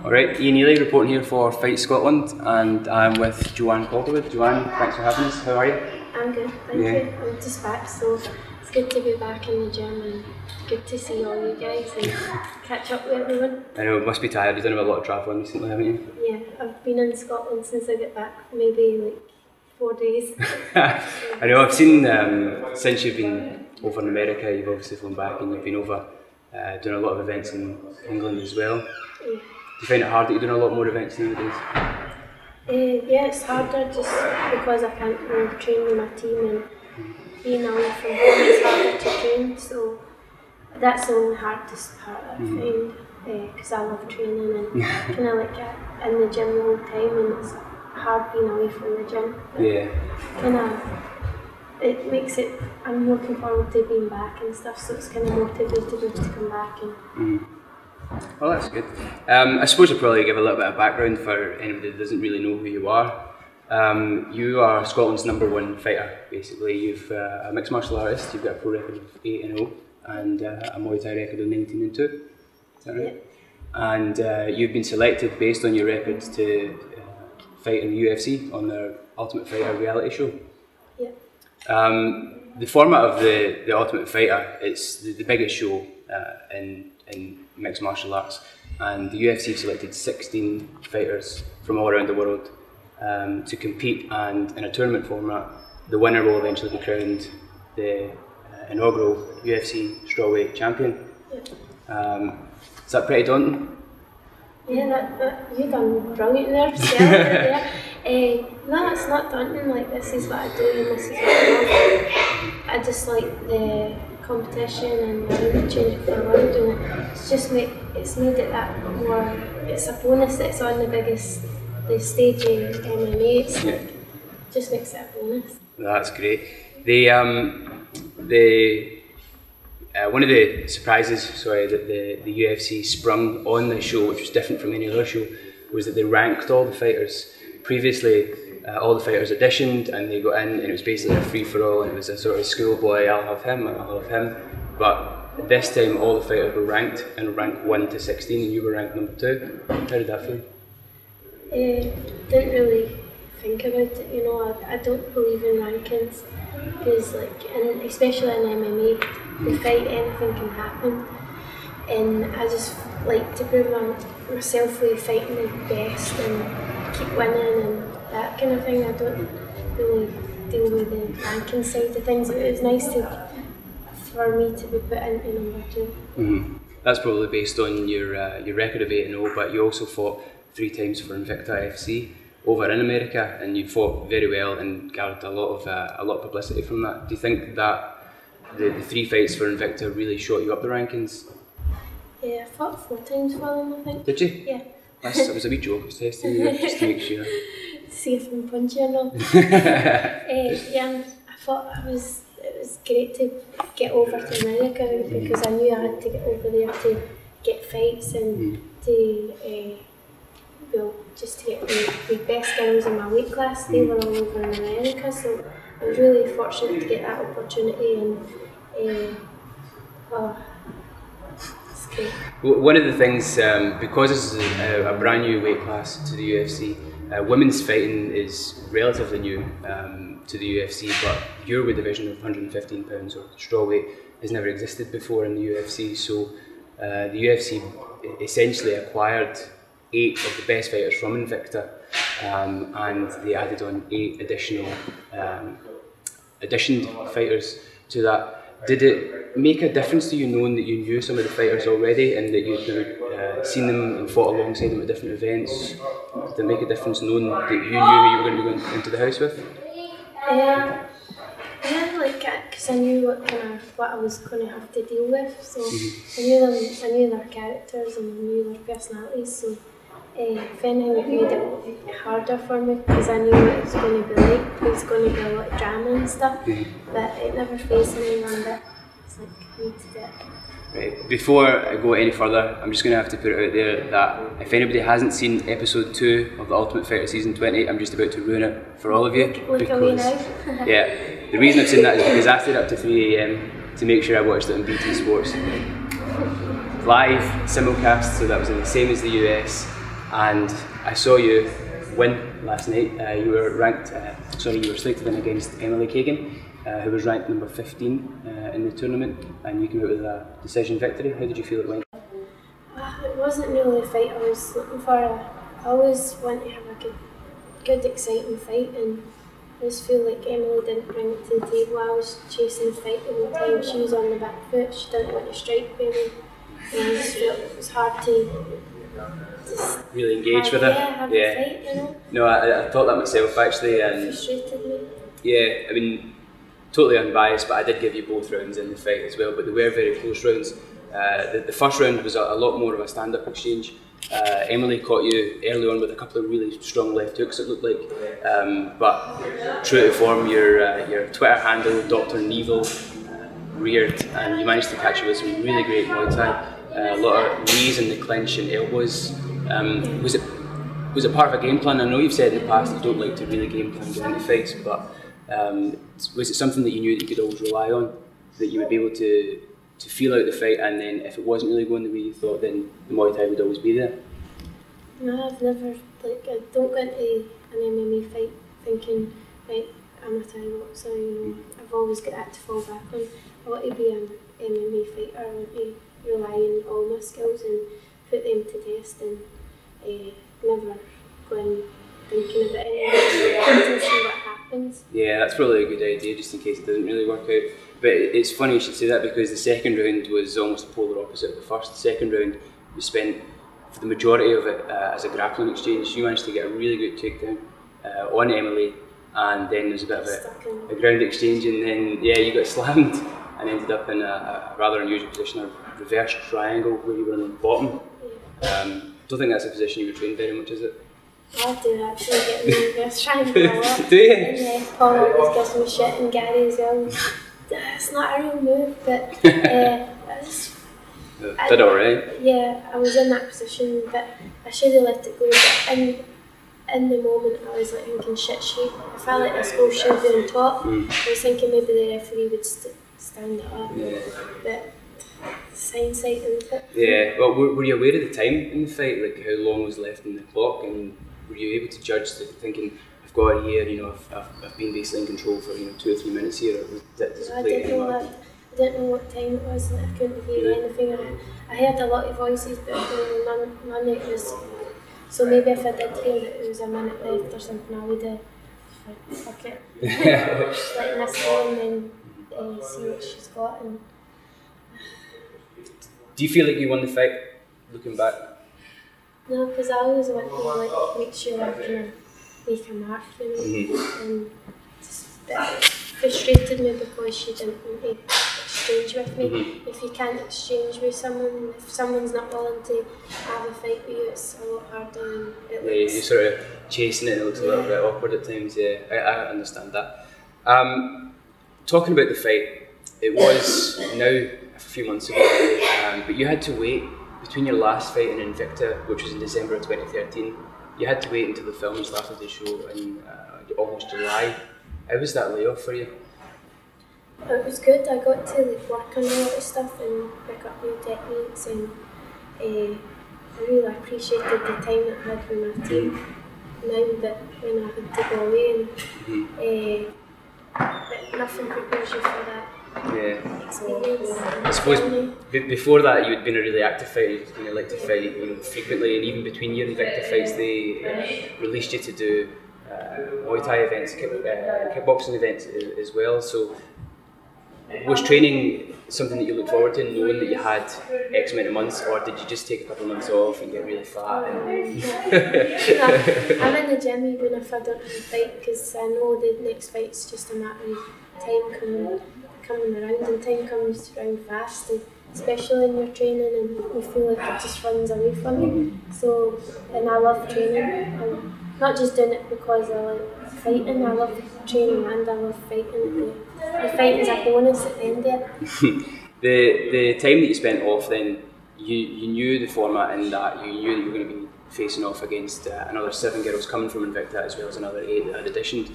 Alright, Ian Neely reporting here for Fight Scotland, and I'm with Joanne Calderwood. Joanne, thanks for having us. How are you? I'm good, thank you. I'm just back, so it's good to be back in the gym and good to see all you guys and catch up with everyone. I know, it must be tired. You've done a lot of travelling recently, haven't you? Yeah, I've been in Scotland since I got back, maybe like 4 days. I know, I've seen since you've been over in America, you've obviously flown back and you've been over doing a lot of events in England as well. Yeah. Do you find it hard that you're doing a lot more events nowadays? Yeah, it's harder just because I can't really train with my team, and being away from home it's harder to train, so that's the only hardest part I find, because I love training and kind of like in the gym all the time, and it's hard being away from the gym. Yeah. Kind of, it makes it, I'm looking forward to being back and stuff, so it's kind of motivated to come back. And Well, that's good. I suppose I'll probably give a little bit of background for anybody that doesn't really know who you are. You are Scotland's #1 fighter, basically. You've a mixed martial artist, you've got a pro record of 8-0 and a Muay Thai record of 19-2. Is that right? yeah. And you've been selected based on your record to fight in the UFC on their Ultimate Fighter reality show. Yeah. The format of the Ultimate Fighter, it's the biggest show in mixed martial arts, and the UFC selected 16 fighters from all around the world to compete, and in a tournament format the winner will eventually be crowned the inaugural UFC strawweight champion. Yeah. Is that pretty daunting? Yeah, you done brilliant there, Stella. No, it's not daunting. Like, this is what I do and this is what I love. I just like the competition and I wouldn't change it for the world, and it's just made it that more. It's a bonus that it's on the stage in MMA. It's like, just makes it a bonus. That's great. One of the surprises, that the UFC sprung on this show, which was different from any other show, was that they ranked all the fighters. Previously, all the fighters auditioned and they got in, and it was basically a free-for-all, and it was a sort of schoolboy, I'll have him, I'll have him. But this time all the fighters were ranked, and ranked 1 to 16, and you were ranked #2. How did that feel? Didn't really think about it, you know. I don't believe in rankings, because and especially in MMA, the fight, anything can happen, and I just like to prove myself with fighting the best and keep winning and that kind of thing. I don't really deal with the ranking side of things. It was nice for me to be put into #2. That's probably based on your record of 8-0, but you also fought 3 times for Invicta FC over in America, and you fought very well and gathered a lot of publicity from that. Do you think that the 3 fights for Invicta really shot you up the rankings? Yeah, I fought 4 times for them, I think. Did you? Yeah. It was a wee joke. I was testing you just to make sure. See if I'm punchy or not. Yeah, I thought it was great to get over to America, because I knew I had to get over there to get fights and to just to get the best girls in my weight class. They were all over in America, so I was really fortunate to get that opportunity, and it's great. One of the things, because this is a brand new weight class to the UFC, women's fighting is relatively new to the UFC, but your weight division of 115 pounds, or strawweight, has never existed before in the UFC. So the UFC essentially acquired 8 of the best fighters from Invicta, and they added on 8 additional auditioned fighters to that. Did it make a difference to you knowing that you knew some of the fighters already and that you'd seen them and fought alongside them at different events? Did it make a difference knowing that you knew who you were going to be going into the house with? Yeah, because I knew what I was going to have to deal with. So I knew their characters and I knew their personalities. So if anything, it made it harder for me, because I knew what it was going to be like. There was going to be a lot of drama and stuff, but it never faced me one bit. It's like, I need to get. Right. Before I go any further, I'm just going to have to put it out there that if anybody hasn't seen episode 2 of the Ultimate Fighter season 20, I'm just about to ruin it for all of you. Look away now. Yeah, the reason I've seen that is because I stayed up to 3 AM to make sure I watched it on BT Sports. Live, simulcast, so that was the same as the US. and I saw you win last night. You were ranked, you were slated in against Emily Kagan, who was ranked number 15 in the tournament, and you came out with a decision victory. How did you feel it went? It wasn't really a fight I was looking for. I always want to have a good exciting fight, and I just feel like Emily didn't bring it to the table. I was chasing the fight the whole time. She was on the back foot, she didn't want to strike me, and I just felt it was hard to really engage with her. Have a fight, you know. No, I thought that myself actually, and it frustrated me. Yeah, I mean, totally unbiased, but I did give you both rounds in the fight as well, but they were very close rounds. The first round was a lot more of a stand-up exchange. Emily caught you early on with a couple of really strong left hooks, it looked like, but true to form, your Twitter handle, Dr. Neville, reared, and you managed to catch her with some really great Muay Thai. A lot of knees in the clinch and elbows. Was it part of a game plan? I know you've said in the past that you don't like to really game plan going into fights, but was it something that you knew that you could always rely on, that you would be able to feel out the fight, and then if it wasn't really going the way you thought, then the Muay Thai would always be there? No, I've never, I don't go into an MMA fight thinking, right, I'm a Thai boxer, you know. I've always got that to fall back on. I want to be an MMA fighter. I want to rely on all my skills and put them to test, and never go in thinking about it and see what happens. Yeah, that's probably a good idea, just in case it doesn't really work out. But it's funny you should say that, because the second round was almost the polar opposite of the first. The second round, we spent for the majority of it as a grappling exchange. You managed to get a really good takedown on Emily, and then there was a bit of a ground exchange, and then you got slammed and ended up in a rather unusual position, a reverse triangle where you were on the bottom. Don't think that's a position you were trained very much, is it? I do actually get the reverse triangle a lot. Do you? And Paul always gives me shit, and Gary as well. It's not a real move, but I just... did alright? Yeah, I was in that position, but I should have let it go. But in the moment, I was like thinking, shit, I felt like this goal should be on top. I was thinking maybe the referee would stand it up, but it's hindsight, isn't it? Yeah, well, were you aware of the time in the fight, like how long was left in the clock, and were you able to judge, thinking, I've got it here, you know, I've been basically in control for 2 or 3 minutes here, or I didn't know that. I didn't know what time it was, and I couldn't hear anything. I heard a lot of voices, but none of it was. So maybe if I did hear that it was a minute left or something, I would have fuck it. Let Miss go and then see what she's got. And do you feel like you won the fight, looking back? No, because I always want to make sure I can make a mark, you know. And it frustrated me because she didn't want to exchange with me. If you can't exchange with someone, if someone's not willing to have a fight with you, it's a lot harder. And you're sort of chasing it, and it looks a little bit awkward at times. Yeah, I understand that. Talking about the fight, it was now a few months ago, but you had to wait between your last fight in Invicta, which was in December of 2013. You had to wait until the film started the show in almost July. How was that layoff for you? It was good. I got to work on a lot of stuff and pick up new techniques, and I really appreciated the time that I had with my team. Now that when I had to go away, and but nothing prepares you for that. Experience. I suppose before that you had been a really active fighter. You liked to fight frequently, and even between your Invicta fights, they released you to do Muay Thai events, kickboxing events as well. So was training something that you looked forward to, knowing that you had X amount of months, or did you just take a couple of months off and get really fat? I'm in the gym even if I don't have a fight, because I know the next fight's just a matter of time coming around, and time comes around fast, especially when you're training and you feel like it just runs away from you. So, and I love training. I'm not just doing it because I like fighting, I love training and I love fighting. The fighting's a bonus at the end of it. The time that you spent off then, you knew the format, and that you knew that you were going to be facing off against another 7 girls coming from Invicta, as well as another 8 that had auditioned.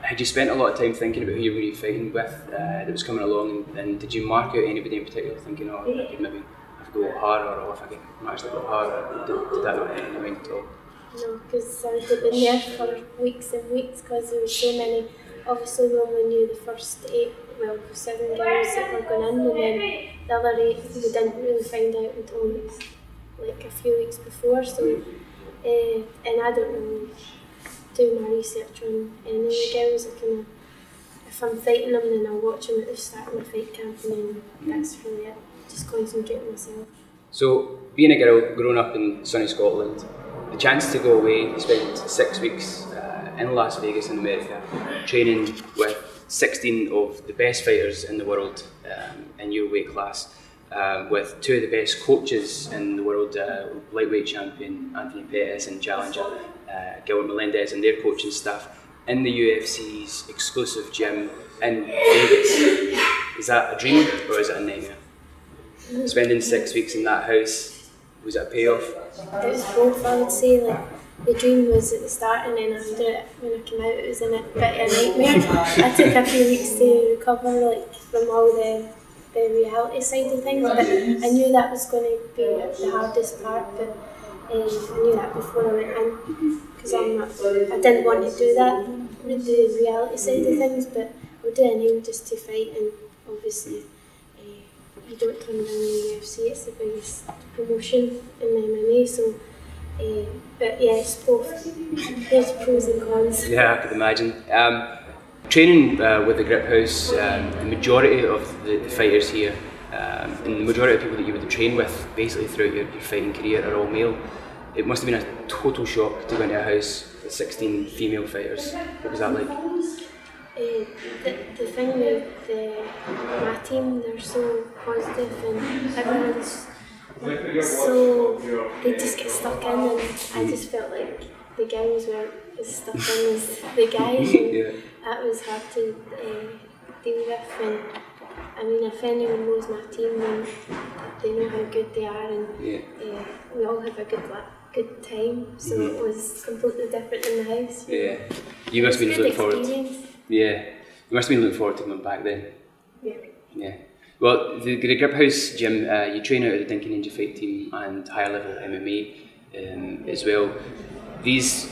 Had you spent a lot of time thinking about who you were going to be fighting with that was coming along, and did you mark out anybody in particular, thinking, oh, I could maybe have go harder, or if I can actually go harder? Did that not enter your mind at all? No, because I would have been there for weeks and weeks because there were so many. Obviously, we only knew the first 7 girls that were going in, and then the other 8 we didn't really find out until like a few weeks before. So, and I don't really do my research on any of the girls. If I'm fighting them, then I'll watch them at the start of my fight camp, and then that's really it. Just concentrate on myself. So, being a girl growing up in sunny Scotland, the chance to go away, spend 6 weeks in Las Vegas in America, training with 16 of the best fighters in the world in your weight class, with 2 of the best coaches in the world, lightweight champion Anthony Pettis and challenger Gilbert Melendez and their coaching staff, in the UFC's exclusive gym in Vegas. Is that a dream or is it a nightmare? Spending 6 weeks in that house, was it a payoff? It was both, I would say. Like, the dream was at the start, and then after it, when I came out, it was a bit of a nightmare. I took a few weeks to recover, like, from all the reality side of things, but I knew that was going to be the hardest part, but I knew that before I went in, because I didn't want to do that with the reality side of things, but I would do anything just to fight, and obviously you don't turn down the UFC, it's the biggest promotion in the MMA, so but yeah, it's both. There's pros and cons. Yeah, I could imagine. Training with the Grip House, the majority of the fighters here, and the majority of people that you would train with basically throughout your fighting career are all male. It must have been a total shock to go into a house with 16 female fighters. What was that like? The thing with my team, they're so positive and everyone's so they just get stuck in, and I just felt like the girls weren't as stuck in as the guys, and yeah. that was hard to deal with. And I mean, if anyone knows my team, then they know how good they are, and we all have a good time. So it was completely different in the house. Yeah, you must have been looking forward. Yeah, you must have been looking forward to coming back then. Yeah. Yeah. Well, the Grip House gym, you train out of the Dinky Ninja Fight Team and higher level MMA as well. These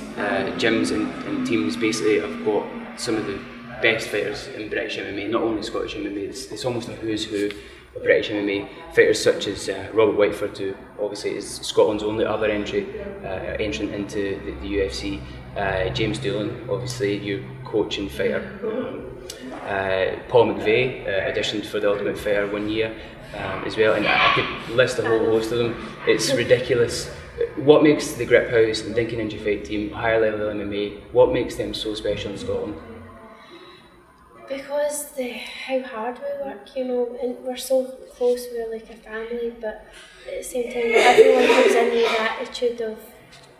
gyms and teams basically have got some of the best fighters in British MMA, not only Scottish MMA. It's almost a who's who of British MMA. Fighters such as Robert Whiteford, who obviously is Scotland's only other entrant into the UFC. James Doolan, obviously your coach and fighter. Paul McVeigh auditioned for the Ultimate Fighter 1 year as well, and I could list a whole host of them. It's ridiculous. What makes the Grip House and Dinky Ninja Fight Team, higher level MMA, what makes them so special in Scotland? Because how hard we work, you know, and we're so close, we're like a family, but at the same time everyone comes in with the attitude of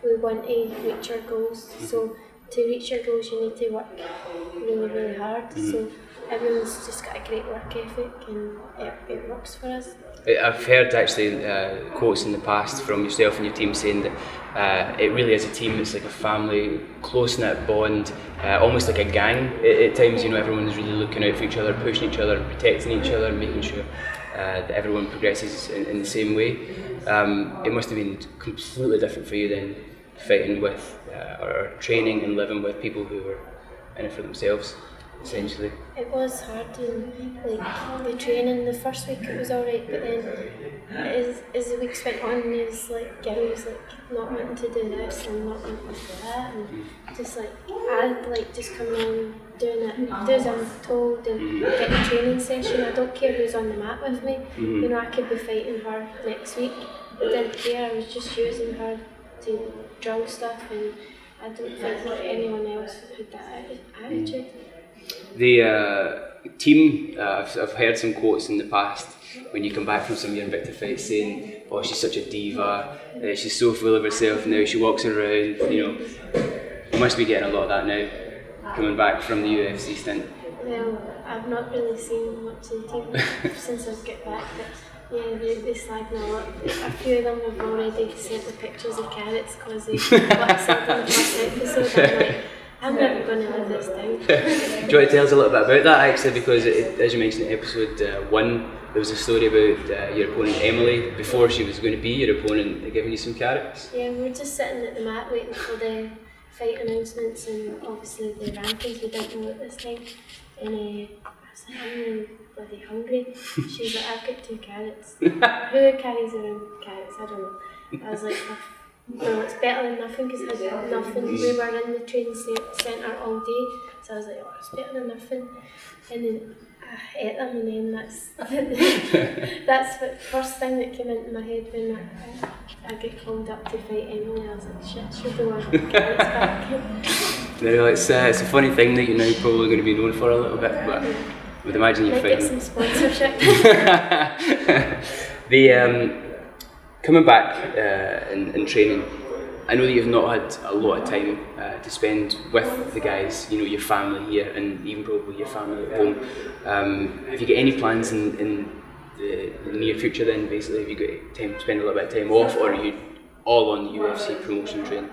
we want to reach our goals. So to reach your goals you need to work really, really hard. So everyone's just got a great work ethic, and it works for us. I've heard actually quotes in the past from yourself and your team saying that it really is a team. It's like a family, close-knit bond, almost like a gang. At times, you know, everyone's really looking out for each other, pushing each other, protecting each other, making sure that everyone progresses in the same way. It must have been completely different for you then, fighting with or training and living with people who were in it for themselves, essentially. It was hard, and like the training, the first week it was alright, but then as the weeks went on, there was like girls like not wanting to do this and not wanting to do that, and just like I'd like just come in doing it, do as I'm told, and get a training session. I don't care who's on the mat with me. You know, I could be fighting her next week. I didn't care. I was just using her to drill stuff, and I don't think anyone else had that attitude. The team, I've heard some quotes in the past when you come back from some of your Invicta fights saying, oh, she's such a diva, she's so full of herself now, she walks around, you know. You must be getting a lot of that now, coming back from the UFC stint. Well, I've not really seen much of the team since I've got back, but yeah, they slag me a lot. A few of them have already sent me pictures of carrots because they what I said in the first episode. I'm like, I'm never going to live this down. Do you want to tell us a little bit about that actually? Because as you mentioned in episode 1, there was a story about your opponent Emily, before she was going to be your opponent, giving you some carrots. Yeah, we were just sitting at the mat waiting for the fight announcements and obviously the rankings, we didn't know at this time. And I was like, I'm really bloody hungry. She was like, I've got 2 carrots. Who carries around carrots? I don't know. I was like, well, it's better than nothing because I had nothing. We were in the training centre all day, so I was like, oh, it's better than nothing. And then I ate them, and then that's the first thing that came into my head when I get called up to fight Emily. I was like, shit, should we want carrots back? No, it's a funny thing that you're now probably going to be known for a little bit, but I would imagine you're fighting. Get some sponsorship. Coming back in training, I know that you've not had a lot of time to spend with the guys, you know, your family here and even probably your family at home. Have you got any plans in the near future then, basically? Have you got time to spend a little bit of time off, or are you all on the UFC promotion train?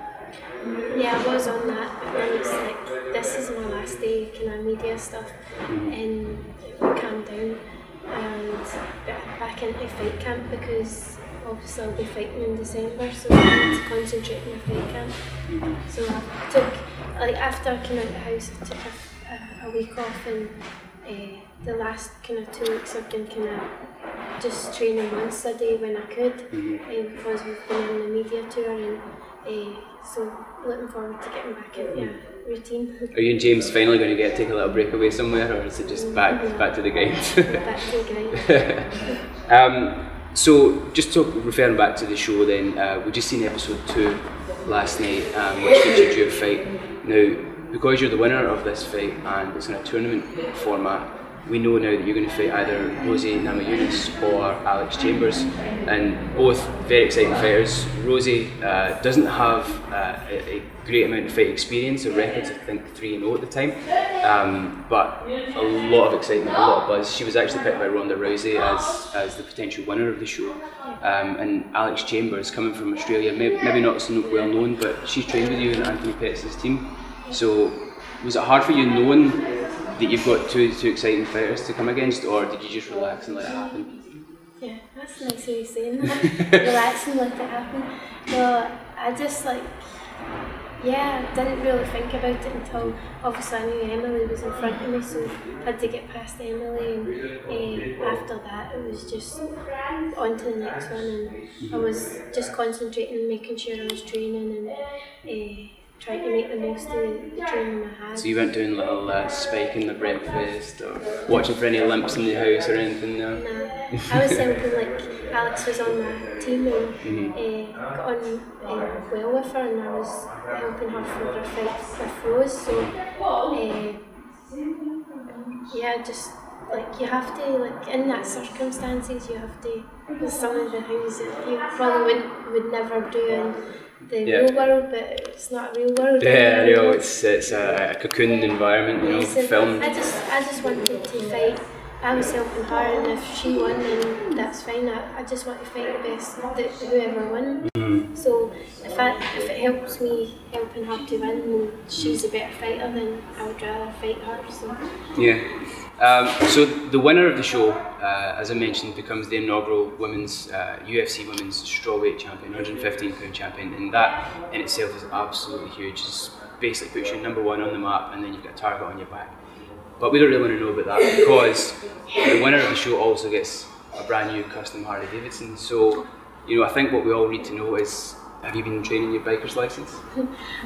Yeah, I was on that, but then it's like, this is my last day kind of media stuff, and it calmed down and back into fight camp because obviously I'll be fighting in December, so I need to concentrate on the fight camp. So I took, like after I came out of the house, I took a week off, and the last kind of 2 weeks I've been kind of just training once a day when I could, because we've been on the media tour, and so looking forward to getting back into a routine. Are you and James finally going to take a little break away somewhere, or is it just back to the grind? Back to the grind. So just referring back to the show then, we just seen episode 2 last night, which featured your fight. Now, because you're the winner of this fight and it's in a tournament format, we know now that you're going to fight either Rosie Namajunas or Alex Chambers, and both very exciting fighters. Rosie doesn't have a great amount of fight experience, her record's I think 3-0 at the time, but a lot of excitement, a lot of buzz. She was actually picked by Ronda Rousey as the potential winner of the show, and Alex Chambers, coming from Australia, maybe not so well known, but she's trained with you in Anthony Pettis' team. So was it hard for you knowing that you've got two exciting fighters to come against, or did you just relax and let it happen? Yeah, that's a nice way of saying that. Relax and let it happen. Well, I just I didn't really think about it until obviously I knew Emily was in front of me, so I had to get past Emily, and after that it was just on to the next one, and I was just concentrating, making sure I was training and trying to make the most of the training I had. So you weren't doing a little spiking the breakfast or watching for any limps in the house or anything? No? Nah, I was helping, Alex was on my team and got on well with her, and I was helping her for her fight with Rose, so just you have to, in that circumstances, you have to, there's some of the things that you probably would never do in the real world, but it's not a real world. Yeah, I know, it's a cocooned environment, you know, filmed. I just wanted to fight. I was helping her, and if she won, then that's fine. I just want to fight the best, whoever wins. So if it helps me helping her to win, and she's a better fighter, then I would rather fight her. So yeah. So the winner of the show, as I mentioned, becomes the inaugural UFC women's strawweight champion, 115-pound champion, and that in itself is absolutely huge. It basically puts you number 1 on the map, and then you've got a target on your back. But we don't really want to know about that, because the winner of the show also gets a brand new custom Harley Davidson. So, I think what we all need to know is, have you been training your biker's license?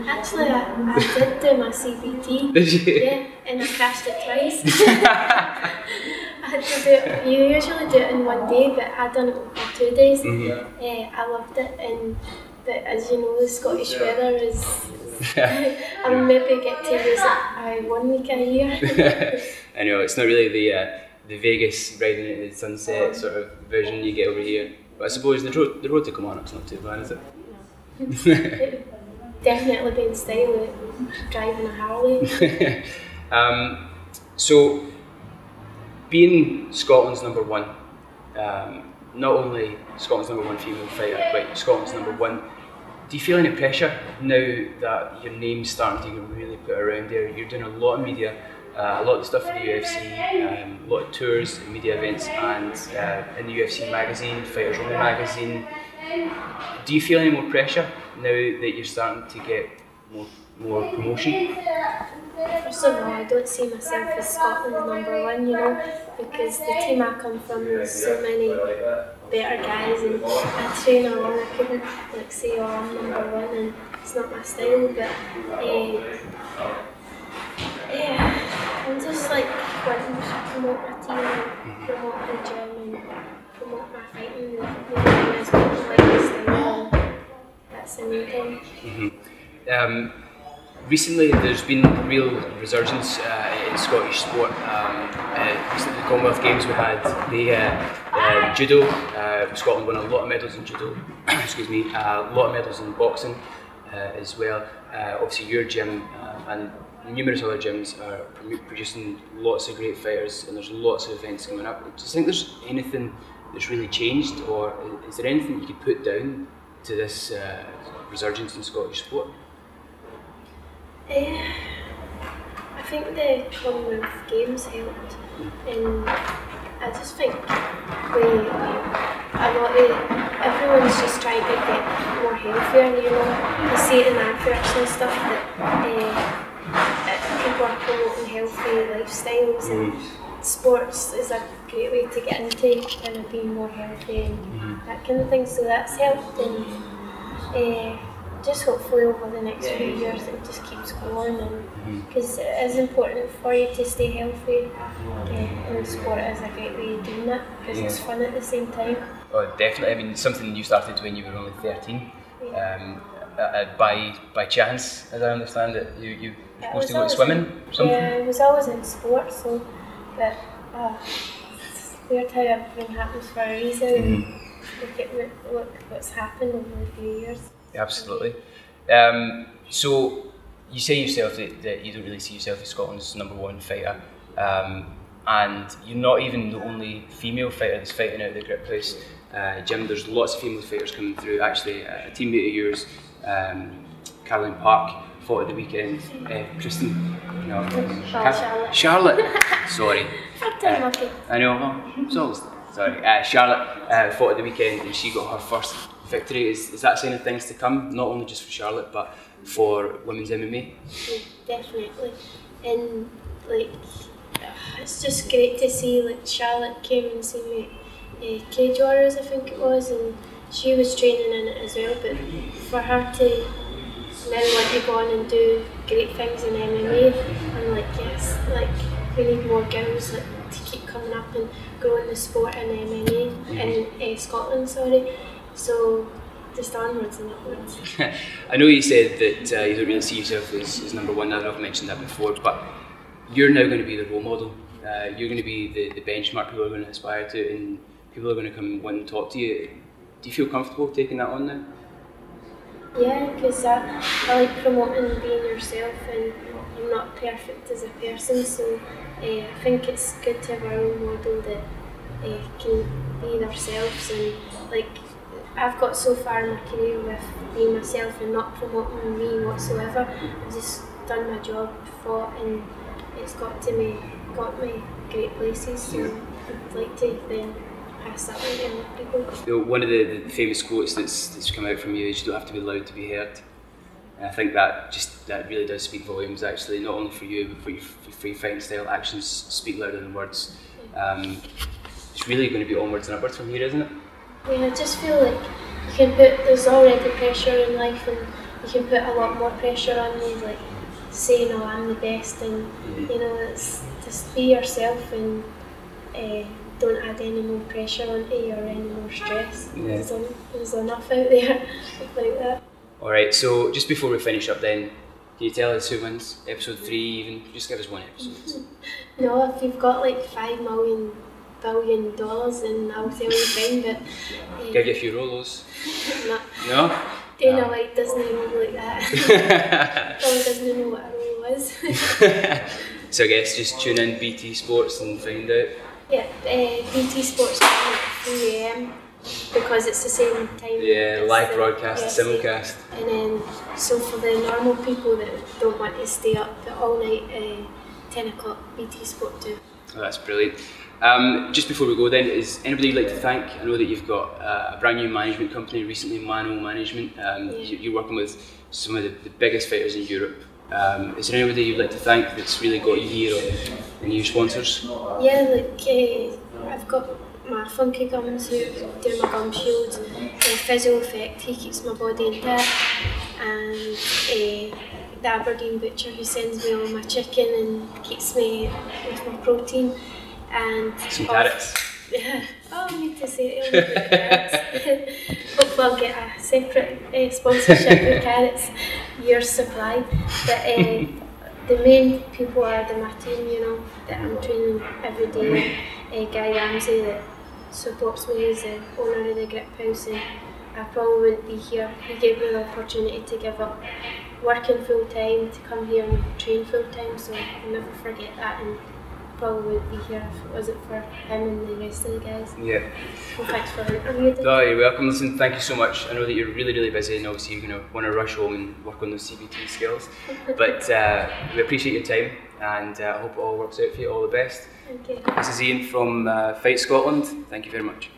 Actually, I did do my CBT. Did you? Yeah, and I crashed it twice. I had to do it. You usually do it in one day, but I done it for 2 days. I loved it, but as you know, the Scottish weather is. I maybe get to use it 1 week a year. I know, it's not really the Vegas riding into the sunset sort of vision you get over here. But I suppose the road to Kilmarnock's not too bad, is it? Definitely being style with driving a Harley. So, being Scotland's number 1, not only Scotland's number 1 female fighter, but Scotland's number 1 Do you feel any pressure now that your name's starting to get really put around there? You're doing a lot of media, a lot of stuff for the UFC, a lot of tours, media events, and in the UFC magazine, Fighters Only magazine. Do you feel any more pressure now that you're starting to get more promotion? First of all, I don't see myself as Scotland's number one, you know, because the team I come from, there's so many better guys, and I train along. I couldn't like say, oh, I'm number one, and it's not my style. But yeah, I'm just like wanting to promote my team and promote the gym and promote my fighting. You know, as people like my style, and that's the main thing. Recently, there's been a real resurgence in Scottish sport. Recently, the Commonwealth Games we had, the judo. Scotland won a lot of medals in judo. Excuse me, a lot of medals in boxing as well. Obviously, your gym and numerous other gyms are producing lots of great fighters, and there's lots of events coming up. Do you think there's anything that's really changed, or is there anything you could put down to this resurgence in Scottish sport? I think the Commonwealth Games helped, and I just think everyone's just trying to get more healthier, you know. You see it in adverts and stuff that people are promoting healthy lifestyles, and sports is a great way to get into kind of being more healthy and that kind of thing, so that's helped. And just hopefully over the next few years it just keeps going, and because it is important for you to stay healthy, and sport is a great way of doing that because it's fun at the same time. Oh, definitely. I mean, something you started when you were only 13. By chance, as I understand it, you were supposed to go to swimming or something? Yeah, I was always in sport, so but it's weird how everything happens for a reason. Look what's happened over a few years. Absolutely. So you say yourself that you don't really see yourself as Scotland's number one fighter, and you're not even the only female fighter that's fighting out of the Grip House gym. There's lots of female fighters coming through. Actually, a teammate of yours, Caroline Park, fought at the weekend. Kristen, no, Charlotte. Sorry. I know. It's always sorry. Charlotte fought at the weekend, and she got her first victory. Is that sign of things to come? Not only just for Charlotte, but for women's MMA. Yeah, definitely. And like, it's just great to see. Like Charlotte came and seen me. Cage Warriors, I think it was, and she was training in it as well, but for her to now want to go on and do great things in MMA, I'm like, yes, like we need more girls like to keep coming up and growing the sport in MMA in Scotland, sorry. So just onwards and upwards. I know you said that you don't really see yourself as number one. I've mentioned that before, but you're now going to be the role model. You're going to be the benchmark people are going to aspire to, and people are going to come and want to talk to you. Do you feel comfortable taking that on now? Yeah, because I like promoting being yourself, and I'm not perfect as a person, so I think it's good to have a role model that can be themselves. And like, I've got so far in my career with being myself and not promoting me whatsoever. I've just done my job, fought, and it's got me great places. So I'd like to then pass that on to other people. You know, one of the famous quotes that's come out from you is, "You don't have to be loud to be heard." And I think that really does speak volumes. Actually, not only for you, but for your free fighting style. Actions speak louder than words. It's really going to be onwards and upwards from here, isn't it? Yeah, I just feel like there's already pressure in life, and you can put a lot more pressure on you, like saying, "Oh, I'm the best," and you know, it's just be yourself and don't add any more pressure onto you or any more stress. Yeah. There's enough out there like that. Alright, so just before we finish up then, can you tell us who wins? Episode 3 even? Just give us one episode. No, if you've got like $5 billion, then I'll tell you fine, but... Give you a few Rolos. No? Dana White doesn't even like that. Probably doesn't know what a Rolo is. So I guess just tune in BT Sports and find out. Yeah, BT Sports at 3 AM, because it's the same time. Yeah, live broadcast, UFC. simulcast. And then, so for the normal people that don't want to stay up all night, 10 o'clock BT Sport 2. Oh, that's brilliant. Just before we go then, is anybody you'd like to thank? I know that you've got a brand new management company recently, Manual Management. You're working with some of the biggest fighters in Europe. Is there anybody you'd like to thank that's really got you here, or any of your sponsors? Yeah, like I've got my Funky Gums who do my gum shields, Physio Effect, he keeps my body intact, and the Aberdeen Butcher who sends me all my chicken and keeps me with my protein. And some carrots. Yeah. Oh, I need to say it. Carrots. Hopefully I'll get a separate sponsorship with carrots, year's supply. But the main people are my team, you know, that I'm training every day. Guy Ramsey that supports me, is the owner of the Grip House, and I probably wouldn't be here. He gave me the opportunity to give up working full time to come here and train full time, so I'll never forget that. And probably would be here if it wasn't for him and the rest of the guys. Yeah. Well, thanks for the interview. No, you're welcome. Listen, thank you so much. I know that you're really, really busy, and obviously you're going to want to rush home and work on those CBT skills. But we appreciate your time, and I hope it all works out for you. All the best. Thank you. This is Ian from Fight Scotland. Thank you very much.